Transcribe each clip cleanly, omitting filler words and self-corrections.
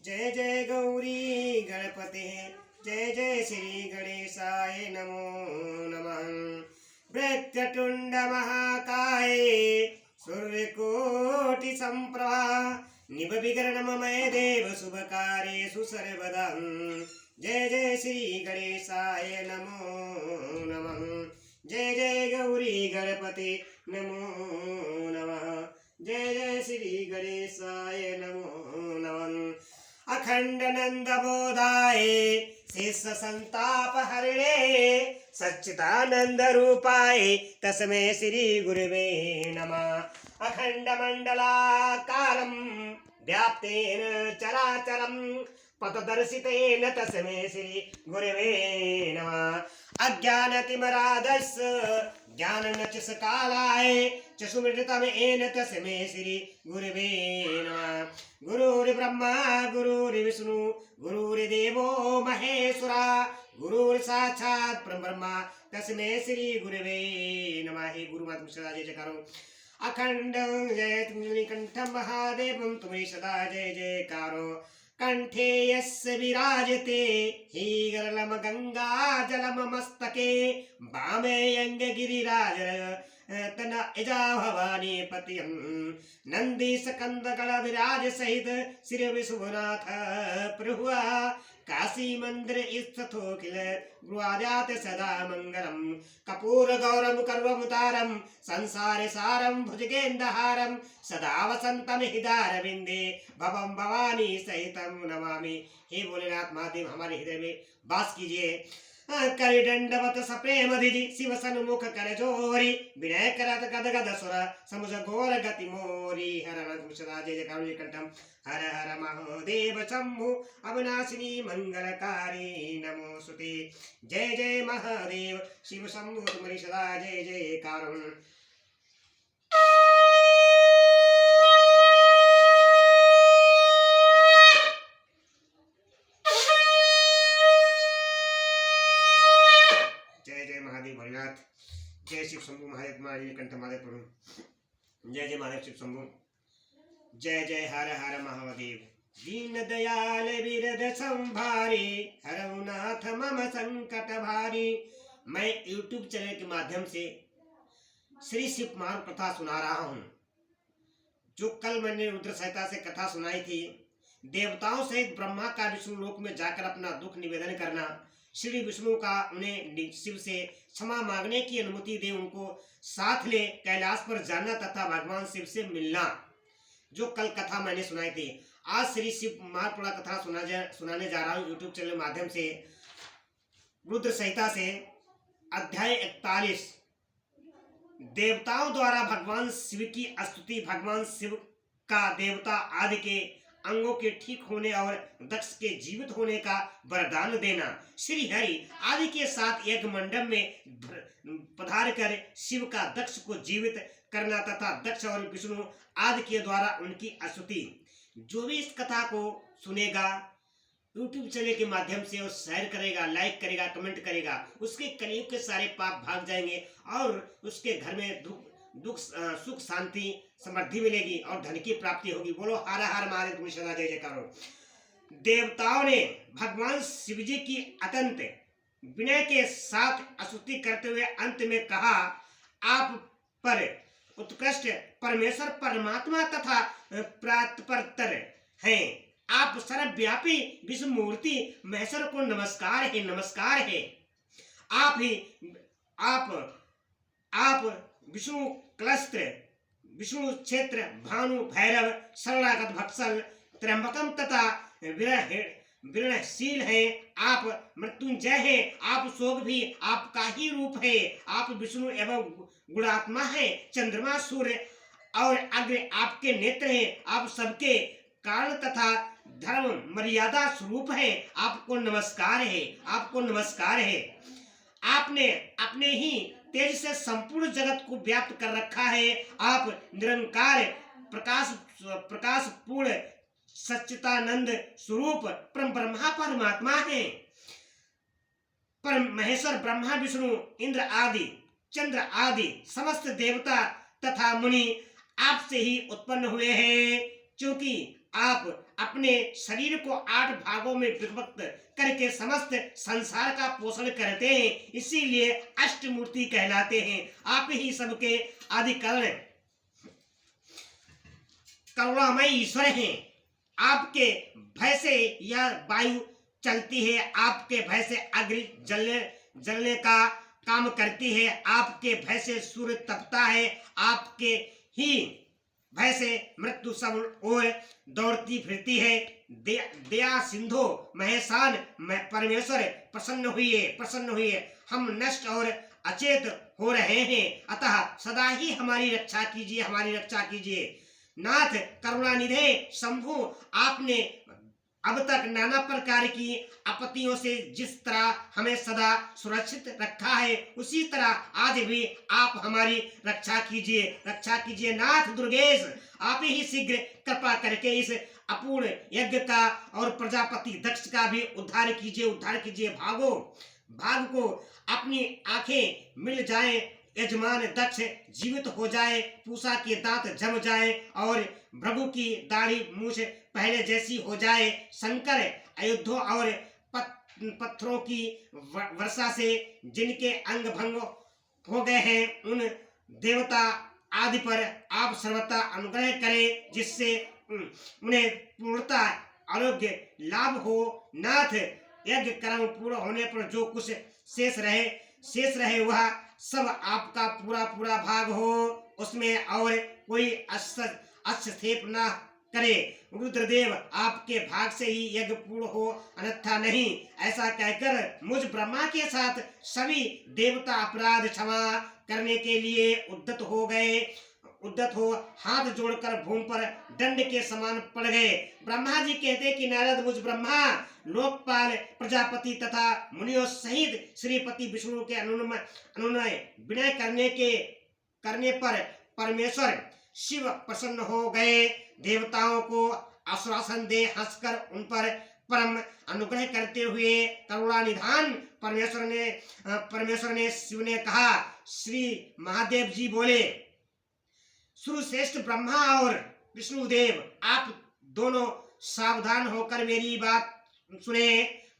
जय जय गौरी गणपते जय जय श्री गणेशाय नमो नमः। वक्रतुंड महाकाय सूर्यकोटि संप्रभा निभविघ्नमय देव शुभकार्येषु सर्वदा। जय जय श्री गणेशाय नमो नमः। जय जय गौरी गणपते नमो नमः। जय जय श्री गणेशाय नमो नमः। अखंड नंद बोधाय शेष संताप हरिणे सच्चिदानंद रूपाय तस्मै श्री गुरुवे नमः। अखंड मंडलाकारं व्याप्तेन चराचरं पथदर्शितेन तस्मै श्री गुरुवे नमः। अज्ञानतिमिरान्धस्य ज्ञाननचस्कालाय चक्षुर्मृतमेन तस्मै श्री गुरुवे नमः। गुरुर्ब्रह्मा गुरुर्विष्णु गुरुर्देवो महेश्वरा गुरुर्साक्षात् परब्रह्म तस्मै श्री गुरुवे नमः। हे गुरु माता सदा जय जयकारो। अखंड जय तुमकंठं महादेवं तुम्हें सदा जय जयकारो। कंठे यस्य विराजते ही गरलम गंगा जलम मस्तके वामे अंग गिरिराज तना इजा भवानी पतियं नंदी सकंद गण विराज सहित श्री विश्वनाथ प्रभुआ काशी मंदिर स्थितो किल गृहाजात सदा मंगलम। कपूर गौरम कर्वमुतारम संसार सारम भुजगेन्दहारम सदा वसंतम हृदयारविंदे भवम भवानी सहितम नमामि। हे भोलेनाथ महादेव हमारे हृदय में वास कीजिए। कर दंडवत सप्रेम धिजि शिव सन्मुख कर जोरी विनय करत गद गद सुर समुझ घोर गति मोरी। हर हर सदा जय जय कंठम हर हर महादेव शंभु अविनाशिनी मंगलकारी नमो सुते। जय जय महादेव शिव शंभु तुम्हारी सदा जय जयकार। जय शिव शंभु महादेव कंठ महादेव प्रभु। जय जय महादेव शिव शंभु। जय जय हर हर महादेव। दीन दयाल विरद संभारी हरऊ नाथ मम संकट भारी। मैं YouTube चैनल के माध्यम से श्री शिव कुमार कथा सुना रहा हूँ। जो कल मैंने रुद्र संहिता से कथा सुनाई थी, देवताओं सहित ब्रह्मा का विष्णु लोक में जाकर अपना दुख निवेदन करना, श्री विष्णु का उन्हें शिव से क्षमा मांगने की अनुमति दे, उनको साथ ले कैलाश पर जाना तथा भगवान शिव से मिलना, जो कल कथा मैंने सुनाई थी। आज श्री शिव कुमार कथा सुनाने जा रहा हूँ यूट्यूब चैनल के माध्यम से। रुद्र संहिता से अध्याय 41 देवताओं द्वारा भगवान शिव की स्तुति। भगवान शिव का देवता आदि के अंगों के ठीक होने और दक्ष के जीवित होने का वरदान देना। श्री हरि आदि के साथ एक मंडप में पधार कर शिव का दक्ष को जीवित करना तथा दक्ष और विष्णु आदि के द्वारा उनकी स्तुति। जो भी इस कथा को सुनेगा यूट्यूब चैनल के माध्यम से और शेयर करेगा, लाइक करेगा, कमेंट करेगा, उसके कलयुग के सारे पाप भाग जाएंगे और उसके घर में दुख सुख शांति समृद्धि मिलेगी और धन की प्राप्ति होगी। बोलो हर हर महादेव तुम्हें सदा जय जयकारो। देवताओं ने भगवान शिवजी की अत्यंत विनय के साथ स्तुति करते हुए अंत में कहा, आप पर उत्कृष्ट परमेश्वर परमात्मा तथा प्रातपर हैं। आप सर्वव्यापी विश्व मूर्ति महेश्वर को नमस्कार है, नमस्कार है। आप विष्णु क्लस्त्र विष्णु क्षेत्र भानु भैरव शरणागत भक्सल त्र्यंबकम तथा विरणशील है। आप मृत्युंजय है, आप शोक भी आपका ही रूप है। आप विष्णु एवं गुणात्मा है। चंद्रमा सूर्य और अग्नि आपके नेत्र हैं। आप सबके कारण तथा धर्म मर्यादा स्वरूप है। आपको नमस्कार है, आपको नमस्कार है। आपने अपने ही तेज से संपूर्ण जगत को व्याप्त कर रखा है। आप निरंकार प्रकाश पूर्ण सच्चिदानंद स्वरूप परम ब्रह्मा परमात्मा है। परम महेश्वर ब्रह्मा विष्णु इंद्र आदि चंद्र आदि समस्त देवता तथा मुनि आपसे ही उत्पन्न हुए हैं, क्योंकि आप अपने शरीर को 8 भागों में विभक्त करके समस्त संसार का पोषण करते हैं, इसीलिए अष्टमूर्ति कहलाते हैं। आप ही सबके आदि कारण करुणामय ईश्वर हैं। आपके भय से यह वायु चलती है, आपके भय से अग्नि जलने का काम करती है, आपके भय से सूर्य तपता है, आपके ही भय से मृत्यु सब ओर दौड़ती फिरती है। दया सिंधु महेशान परमेश्वर प्रसन्न हुई, हम नष्ट और अचेत हो रहे हैं, अतः सदा ही हमारी रक्षा कीजिए। नाथ करुणानिधे शंभु, आपने अब तक नाना प्रकार की आपत्तियों से जिस तरह हमें सदा सुरक्षित रखा है, उसी तरह आज भी आप हमारी रक्षा कीजिए। नाथ दुर्गेश, आप ही शीघ्र कृपा करके इस अपूर्ण यज्ञ का और प्रजापति दक्ष का भी उद्धार कीजिए। भाग को अपनी आंखें मिल जाएं, यजमान दक्ष जीवित हो जाए, पूषा के दांत जम जाए और भृगु की दाढ़ी मूछ पहले जैसी हो जाए, शंकर अयोध्या और पत्थरों की वर्षा से जिनके अंग भंग हो गए हैं, उन देवता आदि पर आप सर्वथा अनुग्रह करें, जिससे उन्हें पूर्णता आरोग्य लाभ हो। नाथ, यज्ञ कर्म पूर्ण होने पर जो कुछ शेष रहे वह सब आपका पूरा भाग हो, उसमें और कोई हस्तक्षेप न करे। रुद्रदेव, आपके भाग से ही यज्ञ पूर्ण हो, अन्यथा नहीं। ऐसा कहकर मुझ ब्रह्मा के साथ सभी देवता अपराध क्षमा करने के लिए उद्यत हो हाथ जोड़कर भूमि पर दंड के समान पड़ गए। ब्रह्मा जी कहते कि नारद, मुझ ब्रह्मा, लोकपाल, प्रजापति तथा मुनियों सहित श्रीपति विष्णु के अनुनय विनय करने पर परमेश्वर शिव प्रसन्न हो गए। देवताओं को आश्वासन दे हंसकर उन पर परम अनुग्रह करते हुए करुणानिधान परमेश्वर ने शिव ने कहा। श्री महादेव जी बोले, श्रेष्ठ ब्रह्मा और विष्णुदेव, आप दोनों सावधान होकर मेरी बात सुने।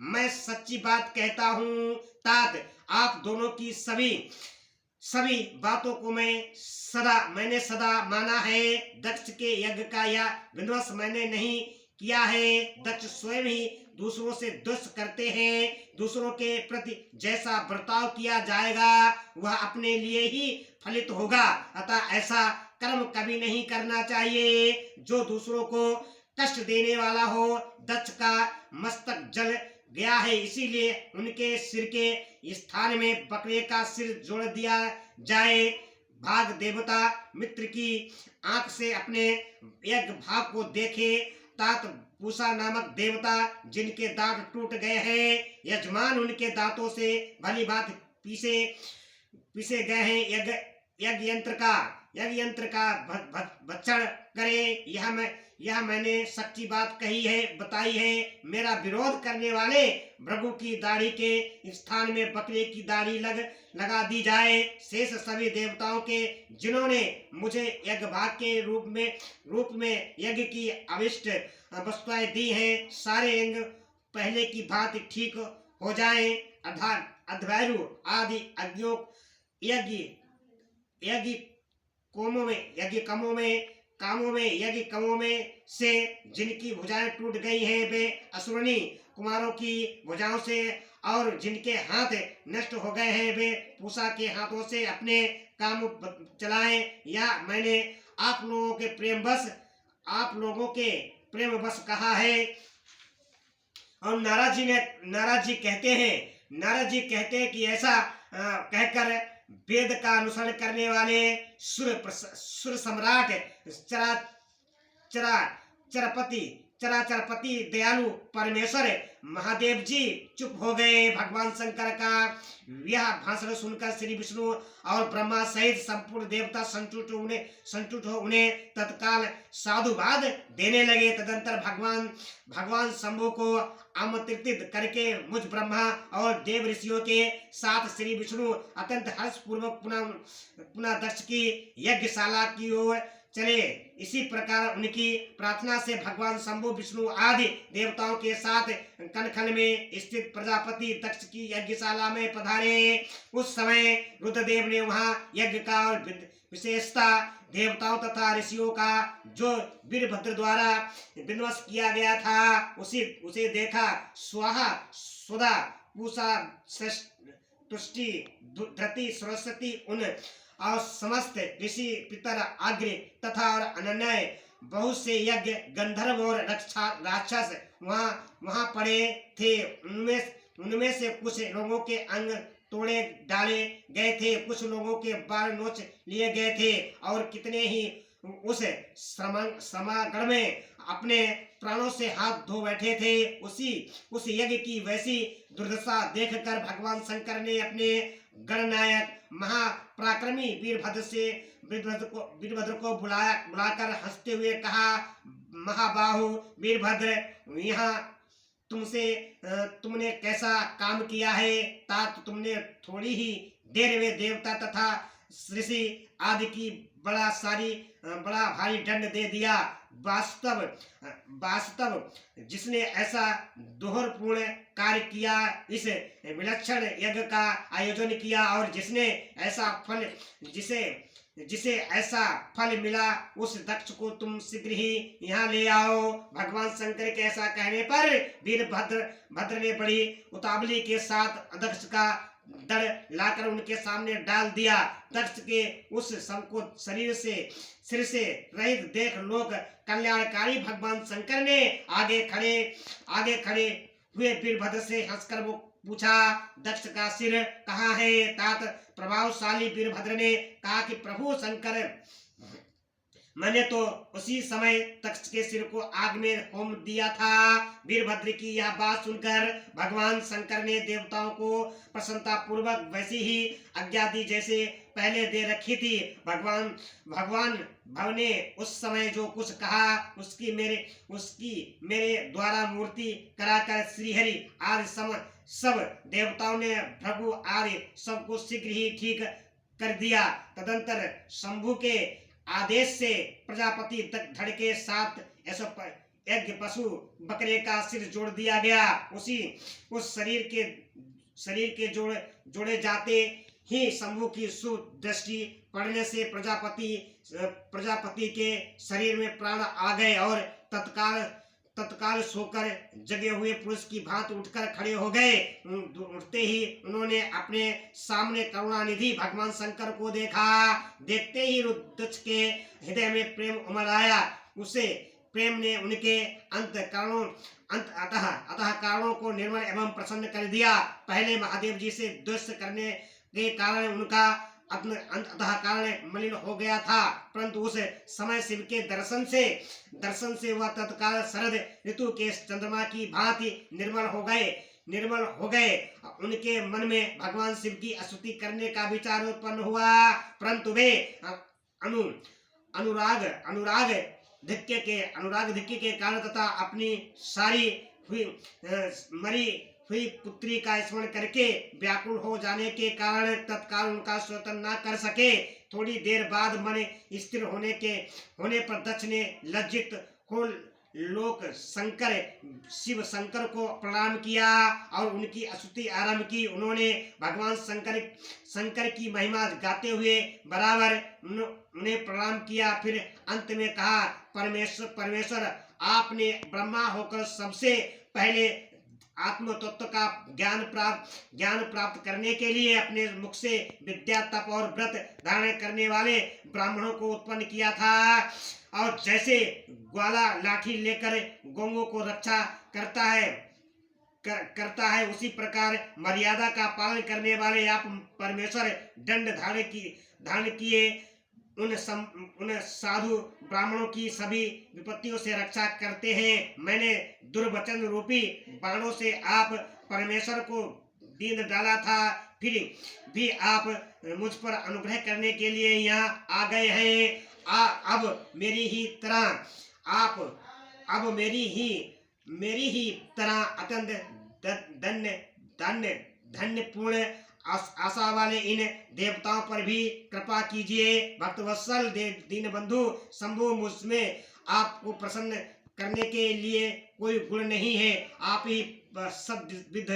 मैं सच्ची बात कहता हूँ। तात, आप दोनों की सभी बातों को मैंने सदा माना है। दक्ष के यज्ञ का यह विध्वंस मैंने नहीं किया है। दक्ष स्वयं ही दूसरों से द्वेष करते हैं। दूसरों के प्रति जैसा बर्ताव किया जाएगा वह अपने लिए ही फलित होगा, अतः ऐसा कर्म कभी नहीं करना चाहिए जो दूसरों को कष्ट देने वाला हो। दक्ष का मस्तक जल गया है, इसीलिए उनके सिर के स्थान में बकरे का सिर जोड़ दिया जाए। भाग देवता मित्र की आंख से अपने यज्ञ भाग को देखे। तात, पूषा नामक देवता जिनके दांत टूट गए हैं, यजमान उनके दांतों से भली बात पीसे गए हैं। यज्ञ यंत्र का भक्षण करे, यह मैंने सच्ची बात बताई है। मेरा विरोध करने वाले भृगु की दाढ़ी के स्थान में बकरे की दाढ़ी लगा दी जाए। शेष सभी देवताओं के जिन्होंने मुझे यज्ञ भाग के रूप में यज्ञ की अविष्ट वस्तुएं दी हैं, सारे अंग पहले की भांति ठीक हो जाएं। अध्वर्यु आदि अज्ञों यज्ञ कामों में से जिनकी भुजाएं टूट गई हैं, वे असुरनी कुमारों की भुजाओं से, और जिनके हाथ नष्ट हो गए हैं वे पूषा के हाथों से अपने काम चलाएं। या मैंने आप लोगों के प्रेमवश कहा है। और नारद जी कहते हैं कि ऐसा कहकर वेद का अनुसरण करने वाले सुर सम्राट चराचरपति दयालु परमेश्वर महादेव जी चुप हो गए। भगवान शंकर का यह भाषण सुनकर श्री विष्णु और ब्रह्मा सहित संपूर्ण देवता संतुष्ट हो उन्हें तत्काल साधुवाद देने लगे। तदंतर भगवान शंभु को आमंत्रित करके मुझ ब्रह्मा और देव ऋषियों के साथ श्री विष्णु अत्यंत हर्ष पूर्वक पुनः दक्ष की यज्ञशाला की ओर चले। इसी प्रकार उनकी प्रार्थना से भगवान शंभु विष्णु आदि देवताओं के साथ कनखल में स्थित प्रजापति दक्ष की यज्ञशाला में पधारे। उस समय रुद्रदेव ने वहां यज्ञ का विशेषता देवताओं तथा ऋषियों का जो वीरभद्र द्वारा विध्वंस किया गया था उसे देखा। स्वाहा सुधा पूषा तुष्टि धृति सरस्वती उन और समस्त ऋषि पितर अग्र तथा और अनन्य बहुत से यज्ञ गंधर्व और राक्षस वहां पड़े थे। उनमें से कुछ लोगों के अंग तोड़े डाले गए थे, कुछ लोगों के बाल नोच लिए गए थे और कितने ही उस समागम में अपने प्राणों से हाथ धो बैठे थे। उस यज्ञ की वैसी दुर्दशा देखकर भगवान शंकर ने अपने गणनायक महापराक्रमी वीरभद्र को बुलाकर हंसते हुए कहा, महाबाहु वीरभद्र, यहाँ तुमने कैसा काम किया है। तात तुमने थोड़ी ही देर में देवता तथा ऋषि आदि की बड़ा भारी दंड दे दिया। वास्तव जिसने ऐसा दोहरपूर्ण कार्य किया, इस विलक्षण यज्ञ का आयोजन किया और जिसे ऐसा फल मिला, उस दक्ष को तुम शीघ्र ही यहाँ ले आओ। भगवान शंकर के ऐसा कहने पर वीरभद्र ने बड़ी उतावली के साथ दक्ष का दड़ लाकर उनके सामने डाल दिया। दक्ष के उस संकोच सिर से रहित देख लोक कल्याणकारी भगवान शंकर ने आगे खड़े हुए वीरभद्र से हंसकर वो पूछा, दक्ष का सिर कहाँ है। तात प्रभावशाली वीरभद्र ने कहा कि प्रभु शंकर, मैंने तो उसी समय दक्ष के सिर को आग में होम दिया था। वीरभद्र की यह बात सुनकर भगवान शंकर ने देवताओं को प्रसन्नता पूर्वक वैसी ही आज्ञा दी जैसे पहले दे रखी थी। भगवान भव ने उस समय जो कुछ कहा उसकी मेरे द्वारा मूर्ति कराकर श्रीहरि आदि सब देवताओं ने भृगु आदि सबको शीघ्र ही ठीक कर दिया। तदंतर शंभु के आदेश से प्रजापति धड़ के साथ यज्ञ पशु बकरे का सिर जोड़ दिया गया। उस शरीर के जोड़े जाते ही शंभु की सुदृष्टि पड़ने से प्रजापति के शरीर में प्राण आ गए और तत्काल सोकर जगे हुए पुरुष की भांति उठकर खड़े हो गए। उठते ही उन्होंने अपने सामने करुणानिधि भगवान शंकर को देखा। देखते ही रुद्र के हृदय में प्रेम उमड़ आया। उसे प्रेम ने उनके अतः कारणों को निर्मल एवं प्रसन्न कर दिया। पहले महादेव जी से द्वेष करने के कारण उनका अंतः कारण मलिन हो गया था, परंतु उस समय शिव के दर्शन से वह तत्काल शरद ऋतु के चंद्रमा की भांति निर्मल हो गए। उनके मन में भगवान शिव की स्तुति करने का विचार उत्पन्न हुआ, परंतु वे अनुराग धिक्य के कारण तथा अपनी मरी हुई पुत्री का स्मरण करके व्याकुल हो जाने के कारण तत्काल उनका स्वतन न कर सके। थोड़ी देर बाद मन स्थिर होने पर दक्ष ने लज्जित हो लोक शंकर शिव शंकर को प्रणाम किया और उनकी स्तुति आरंभ की। उन्होंने भगवान शंकर की महिमा गाते हुए बराबर उन्हें प्रणाम किया। फिर अंत में कहा, परमेश्वर आपने ब्रह्मा होकर सबसे पहले आत्म तत्व का ज्ञान प्राप्त करने के लिए अपने मुख से विद्या तप और व्रत धारण करने वाले ब्राह्मणों को उत्पन्न किया था, और जैसे ग्वाला लाठी लेकर गौओं को रक्षा करता है उसी प्रकार मर्यादा का पालन करने वाले आप परमेश्वर दंड धारण किए उन साधु ब्राह्मणों की सभी विपत्तियों से रक्षा करते हैं। मैंने दुर्वचन रूपी बाणों से आप परमेश्वर को बींध डाला था, फिर भी आप मुझ पर अनुग्रह करने के लिए यहाँ आ गए हैं। अब मेरी ही तरह अत्यंत धन्यपूर्ण आशा वाले इन देवताओं पर भी कृपा कीजिए। भक्तवत्सल दीन बंधु शंभु, मुझमें आपको प्रसन्न करने के लिए कोई गुण नहीं है। आप ही सब विध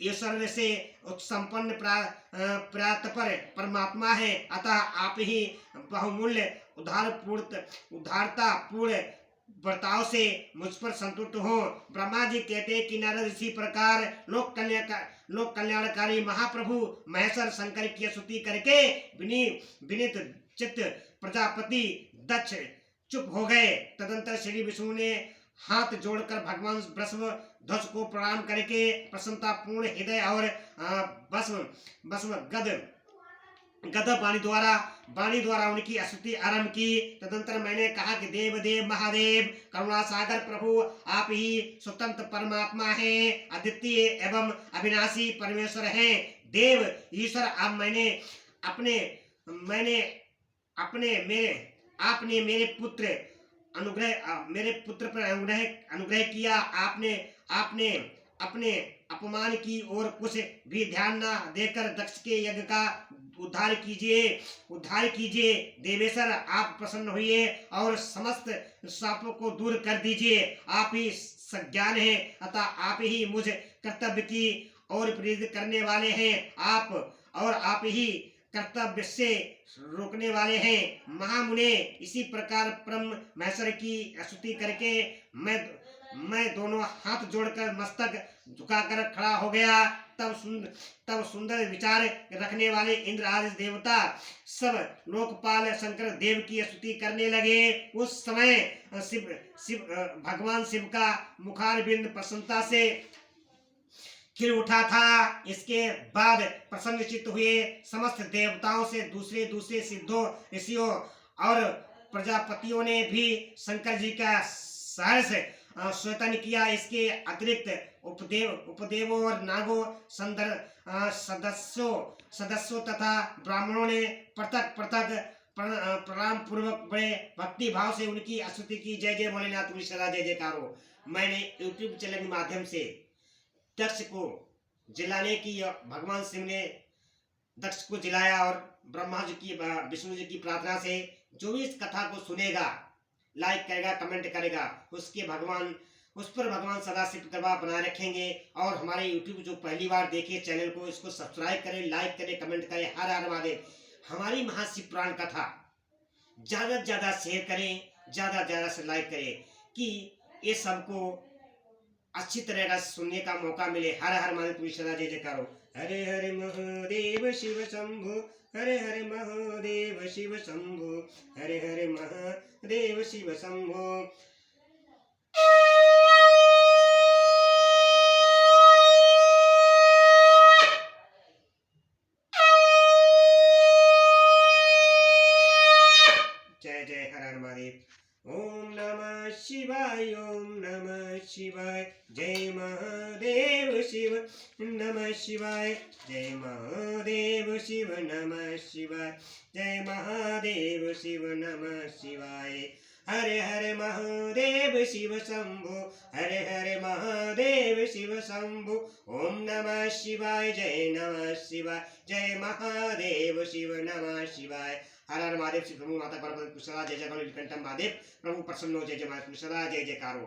ईश्वर से संपन्न प्रातपर परमात्मा है। अतः आप ही बहुमूल्य उदारता पूर्ण बर्ताव से मुझ पर संतुष्ट हो। ब्रह्मा जी कहते हैं कि नारद इसी प्रकार लोक कल्याणकारी महाप्रभु महेश्वर शंकर की स्तुति करके विनीत चित्त प्रजापति दक्ष चुप हो गए। तदंतर श्री विष्णु ने हाथ जोड़कर भगवान वृषभध्वज को प्रणाम करके प्रसन्नता पूर्ण हृदय और भस्म गद वाणी द्वारा उनकी स्तुति आरंभ की। तदंतर मैंने कहा कि देव महादेव करुणा सागर प्रभु, आप ही स्वतंत्र परमात्मा हैं, अद्वितीय एवं अविनाशी परमेश्वर हैं। देव ईश्वर, आप आपने मेरे पुत्र पर अनुग्रह किया। आपने अपने अपमान की ओर कुछ भी ध्यान न देकर दक्ष के यज्ञ का उद्धार कीजिए। देवेश्वर, आप प्रसन्न हुए और समस्त शापों को दूर कर दीजिए। आप ही सज्ञान हैं, अतः आप ही मुझ कर्तव्य की ओर प्रेरित करने वाले हैं। आप ही कर्तव्य से रोकने वाले हैं। महामुने, इसी प्रकार परम महेश्वर की स्तुति करके मैं दोनों हाथ जोड़कर मस्तक झुकाकर खड़ा हो गया। तब सुंदर विचार रखने वाले इंद्र आदि देवता सब लोकपाल शंकर देव की स्तुति करने लगे। उस समय भगवान शिव का मुखारबिंद प्रसन्नता से खिल उठा था। इसके बाद प्रसन्न चित्त हुए समस्त देवताओं से दूसरे सिद्धों, ऋषियों और प्रजापतियों ने भी शंकर जी का सहर्ष स्वतन किया। इसके अतिरिक्त उपदेवों और नागों सदस्यों तथा ब्राह्मणों ने पृथक प्रणाम पूर्वक बड़े भक्ति भाव से उनकी स्तुति की। जय जय भोलेनाथ, तुम सदा जय जयकार हो। मैंने यूट्यूब चैनल के माध्यम से दक्ष को जिलाने की, भगवान शिव ने दक्ष को जिलाया और ब्रह्मा जी की विष्णु जी की प्रार्थना से जो भी इस कथा को सुनेगा, लाइक करेगा, कमेंट करेगा, उस पर भगवान सदा शिव कृपा बनाए रखेंगे। और हमारे यूट्यूब जो पहली बार देखे चैनल को, इसको सब्सक्राइब करें, लाइक करें, कमेंट करें। हर हर महादेव। हमारी महाशिव पुराण कथा ज्यादा से ज्यादा शेयर करें, ज्यादा से लाइक करें कि ये सबको अच्छी तरह का सुनने का मौका मिले। हर हर महादेव, तुम सदा जय जयकार हो। हरे हरे महादेव शिव शंभु, हरे हरे महादेव शिव शंभु, हरे हरे महादेव शिव शंभु। जय जय हर हर महादेव। ओम नमः शिवाय, ओम नमः शिवाय, जय महादेव शिव नमः शिवाय, जय महादेव शिव नमः शिवाय, जय महादेव शिव नमः शिवाय। हरे हरे महादेव शिव शंभु, हरे हरे महादेव शिव शंभु। ओम नमः शिवाय, जय नमः शिवाय, जय महादेव शिव नमः शिवाय। हर हर महादेव। श्री प्रभु माता पार्वती सदा जय जयकार। नीलकंठ महादेव प्रभु प्रसन्न हो। जय जय महादेव, सदा जय जयकार हो।